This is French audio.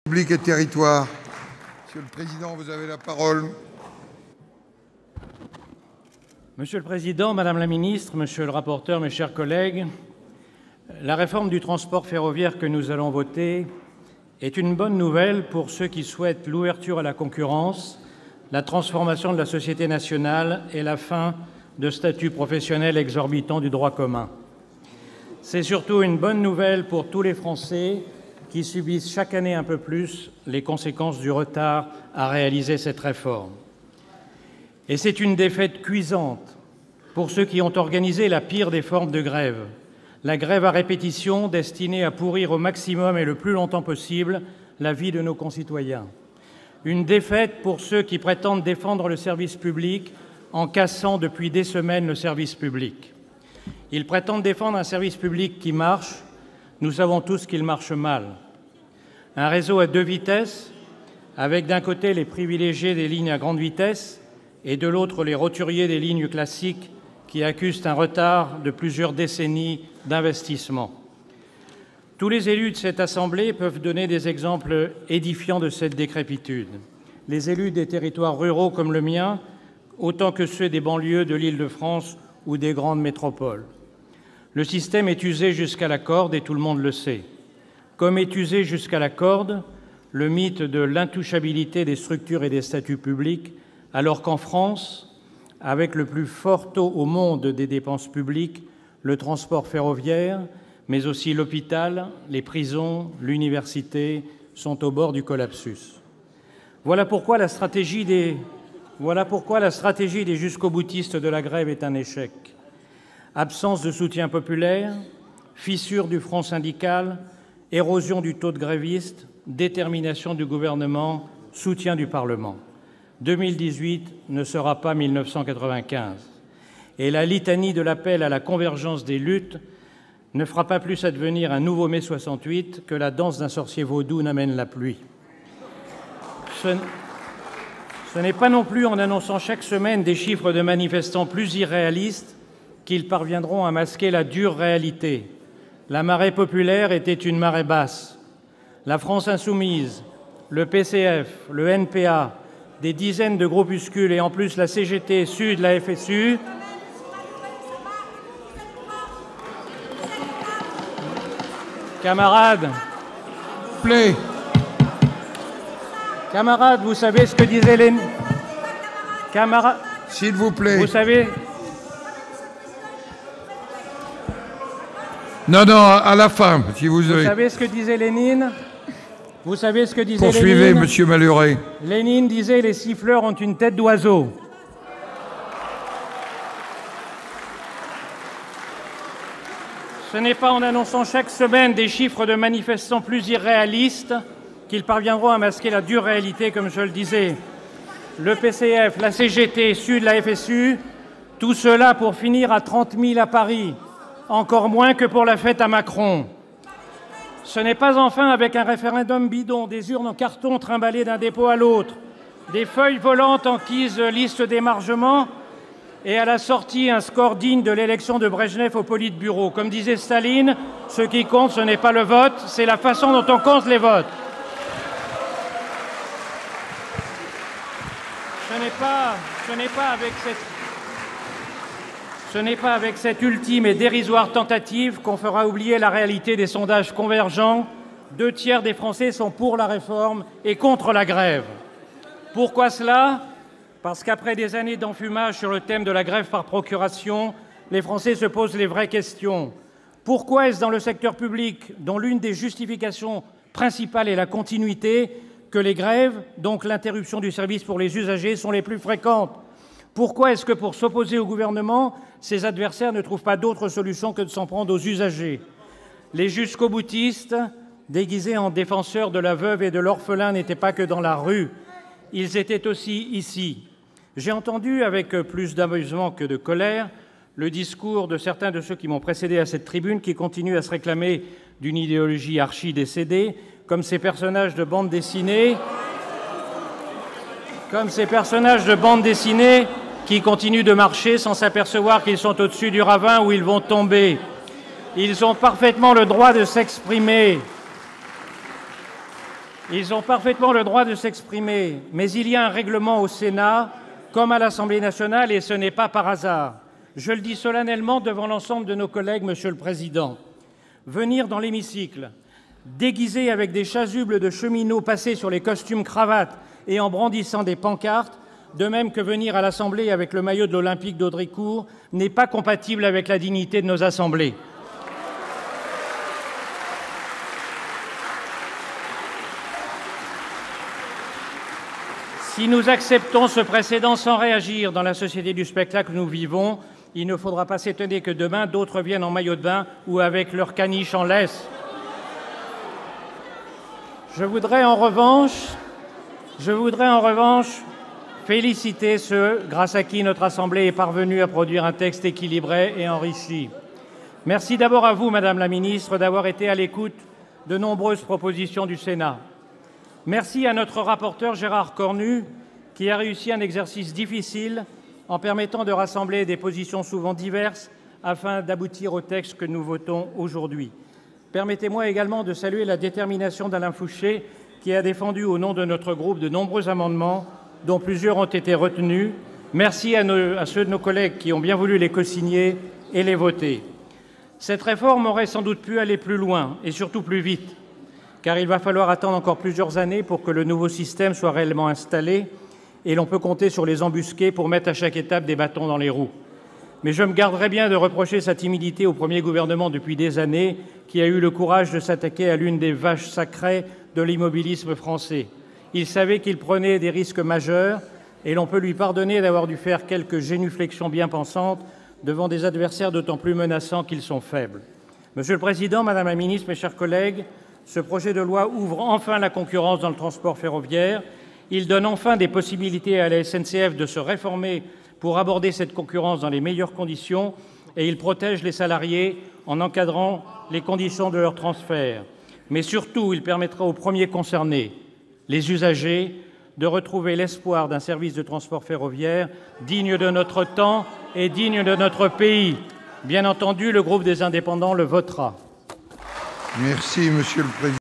Public et territoire. Monsieur le Président, vous avez la parole. Monsieur le Président, Madame la Ministre, Monsieur le rapporteur, mes chers collègues, la réforme du transport ferroviaire que nous allons voter est une bonne nouvelle pour ceux qui souhaitent l'ouverture à la concurrence, la transformation de la société nationale et la fin de statuts professionnels exorbitants du droit commun. C'est surtout une bonne nouvelle pour tous les Français qui subissent chaque année un peu plus les conséquences du retard à réaliser cette réforme. Et c'est une défaite cuisante pour ceux qui ont organisé la pire des formes de grève, la grève à répétition destinée à pourrir au maximum et le plus longtemps possible la vie de nos concitoyens. Une défaite pour ceux qui prétendent défendre le service public en cassant depuis des semaines le service public. Ils prétendent défendre un service public qui marche. Nous savons tous qu'il marche mal. Un réseau à deux vitesses, avec d'un côté les privilégiés des lignes à grande vitesse et de l'autre les roturiers des lignes classiques qui accusent un retard de plusieurs décennies d'investissement. Tous les élus de cette Assemblée peuvent donner des exemples édifiants de cette décrépitude. Les élus des territoires ruraux comme le mien, autant que ceux des banlieues de l'Île-de-France ou des grandes métropoles. Le système est usé jusqu'à la corde et tout le monde le sait. Comme est usé jusqu'à la corde le mythe de l'intouchabilité des structures et des statuts publics, alors qu'en France, avec le plus fort taux au monde des dépenses publiques, le transport ferroviaire, mais aussi l'hôpital, les prisons, l'université sont au bord du collapsus. Voilà pourquoi la stratégie des jusqu'au-boutistes de la grève est un échec. Absence de soutien populaire, fissure du front syndical, érosion du taux de grévistes, détermination du gouvernement, soutien du Parlement. 2018 ne sera pas 1995. Et la litanie de l'appel à la convergence des luttes ne fera pas plus advenir un nouveau mai 68 que la danse d'un sorcier vaudou n'amène la pluie. Ce n'est pas non plus en annonçant chaque semaine des chiffres de manifestants plus irréalistes qu'ils parviendront à masquer la dure réalité. La marée populaire était une marée basse. La France insoumise, le PCF, le NPA, des dizaines de groupuscules et en plus la CGT, Sud, la FSU... Camarades, vous savez ce que disaient les... Camarades, s'il vous plaît. Vous savez... Non, à la fin, si vous avez... Vous savez ce que disait Lénine? Vous savez ce que disait Poursuivez, Lénine? monsieur Malhuret. Lénine disait « Les siffleurs ont une tête d'oiseau ». Ce n'est pas en annonçant chaque semaine des chiffres de manifestants plus irréalistes qu'ils parviendront à masquer la dure réalité, comme je le disais. Le PCF, la CGT, Sud, la FSU, tout cela pour finir à 30 000 à Paris, encore moins que pour la fête à Macron. Ce n'est pas enfin avec un référendum bidon, des urnes en carton trimballées d'un dépôt à l'autre, des feuilles volantes en guise liste d'émargement et à la sortie un score digne de l'élection de Brejnev au Politburo. Comme disait Staline, ce qui compte, ce n'est pas le vote, c'est la façon dont on compte les votes. Ce n'est pas avec cette ultime et dérisoire tentative qu'on fera oublier la réalité des sondages convergents. 2 tiers des Français sont pour la réforme et contre la grève. Pourquoi cela? Parce qu'après des années d'enfumage sur le thème de la grève par procuration, les Français se posent les vraies questions. Pourquoi est-ce dans le secteur public, dont l'une des justifications principales est la continuité, que les grèves, donc l'interruption du service pour les usagers, sont les plus fréquentes? Pourquoi est-ce que pour s'opposer au gouvernement, ses adversaires ne trouvent pas d'autre solution que de s'en prendre aux usagers? Les jusqu'au-boutistes, déguisés en défenseurs de la veuve et de l'orphelin, n'étaient pas que dans la rue. Ils étaient aussi ici. J'ai entendu, avec plus d'amusement que de colère, le discours de certains de ceux qui m'ont précédé à cette tribune, qui continuent à se réclamer d'une idéologie archi-décédée, comme ces personnages de bande dessinée qui continuent de marcher sans s'apercevoir qu'ils sont au-dessus du ravin où ils vont tomber. Ils ont parfaitement le droit de s'exprimer. Ils ont parfaitement le droit de s'exprimer, mais il y a un règlement au Sénat, comme à l'Assemblée nationale, et ce n'est pas par hasard. Je le dis solennellement devant l'ensemble de nos collègues, Monsieur le Président. Venir dans l'hémicycle, déguisé avec des chasubles de cheminots passés sur les costumes cravates et en brandissant des pancartes, de même que venir à l'Assemblée avec le maillot de l'Olympique d'Audricourt, n'est pas compatible avec la dignité de nos assemblées. Si nous acceptons ce précédent sans réagir dans la société du spectacle que nous vivons, il ne faudra pas s'étonner que demain, d'autres viennent en maillot de bain ou avec leur caniche en laisse. Je voudrais en revanche féliciter ceux grâce à qui notre Assemblée est parvenue à produire un texte équilibré et enrichi. Merci d'abord à vous, Madame la Ministre, d'avoir été à l'écoute de nombreuses propositions du Sénat. Merci à notre rapporteur Gérard Cornu, qui a réussi un exercice difficile en permettant de rassembler des positions souvent diverses afin d'aboutir au texte que nous votons aujourd'hui. Permettez-moi également de saluer la détermination d'Alain Fouché, qui a défendu au nom de notre groupe de nombreux amendements, dont plusieurs ont été retenus. Merci à ceux de nos collègues qui ont bien voulu les cosigner et les voter. Cette réforme aurait sans doute pu aller plus loin et surtout plus vite, car il va falloir attendre encore plusieurs années pour que le nouveau système soit réellement installé, et l'on peut compter sur les embusqués pour mettre à chaque étape des bâtons dans les roues. Mais je me garderai bien de reprocher sa timidité au premier gouvernement depuis des années, qui a eu le courage de s'attaquer à l'une des vaches sacrées de l'immobilisme français. Il savait qu'il prenait des risques majeurs, et l'on peut lui pardonner d'avoir dû faire quelques génuflexions bien pensantes devant des adversaires d'autant plus menaçants qu'ils sont faibles. Monsieur le Président, Madame la Ministre, mes chers collègues, ce projet de loi ouvre enfin la concurrence dans le transport ferroviaire. Il donne enfin des possibilités à la SNCF de se réformer pour aborder cette concurrence dans les meilleures conditions, et il protège les salariés en encadrant les conditions de leur transfert. Mais surtout, il permettra aux premiers concernés, les usagers, de retrouver l'espoir d'un service de transport ferroviaire digne de notre temps et digne de notre pays. Bien entendu, le groupe des Indépendants le votera. Merci, Monsieur le Président.